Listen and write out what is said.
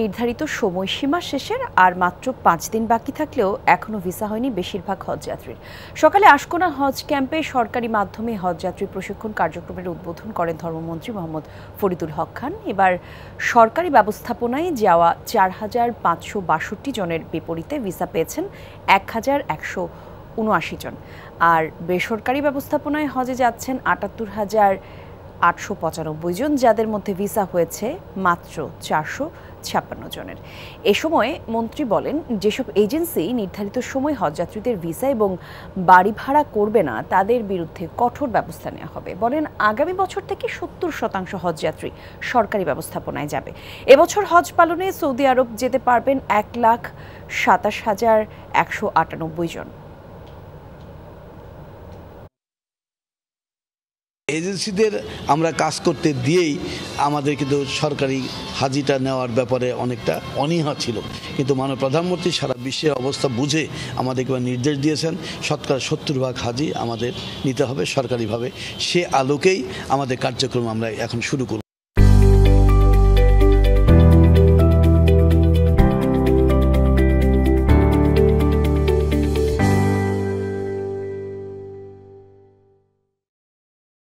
নির্ধারিত সময়সীমা শেষের আর মাত্র 5 দিন বাকি থাকলেও এখনো ভিসা হয়নি বেশিরভাগ হজযাত্রীর। সকালে আশকোনা হজ ক্যাম্পে সরকারি মাধ্যমে হজযাত্রী প্রশিক্ষণ কার্যক্রমের উদ্বোধন করেন ধর্মমন্ত্রী মোহাম্মদ ফরিদুল হক খান। এবার সরকারি ব্যবস্থাপনায় যাওয়া 4,562 জনের বিপরীতে ভিসা পেয়েছেন 1,179 জন, আর বেসরকারি ব্যবস্থাপনায় হজে যাচ্ছেন 78,895 জন, যাদের মধ্যে ভিসা হয়েছে মাত্র 456 জনের। এ সময় মন্ত্রী বলেন, যেসব এজেন্সি নির্ধারিত সময় হজযাত্রীদের ভিসা এবং বাড়ি ভাড়া করবে না তাদের বিরুদ্ধে কঠোর ব্যবস্থা নেওয়া হবে। বলেন, আগামী বছর থেকে 70% হজযাত্রী সরকারি ব্যবস্থাপনায় যাবে। এবছর হজ পালনে সৌদি আরব যেতে পারবেন 1,27,198 জন। এজেন্সিদের আমরা কাজ করতে দিয়েই আমাদের কিন্তু সরকারি হাজিটা নেওয়ার ব্যাপারে অনেকটা অনীহা ছিল, কিন্তু মাননীয় প্রধানমন্ত্রী সারা বিশ্বের অবস্থা বুঝে আমাদেরকে নির্দেশ দিয়েছেন 70% হাজি আমাদের নিতে হবে সরকারিভাবে। সে আলোকেই আমাদের কার্যক্রম আমরা এখন শুরু করব।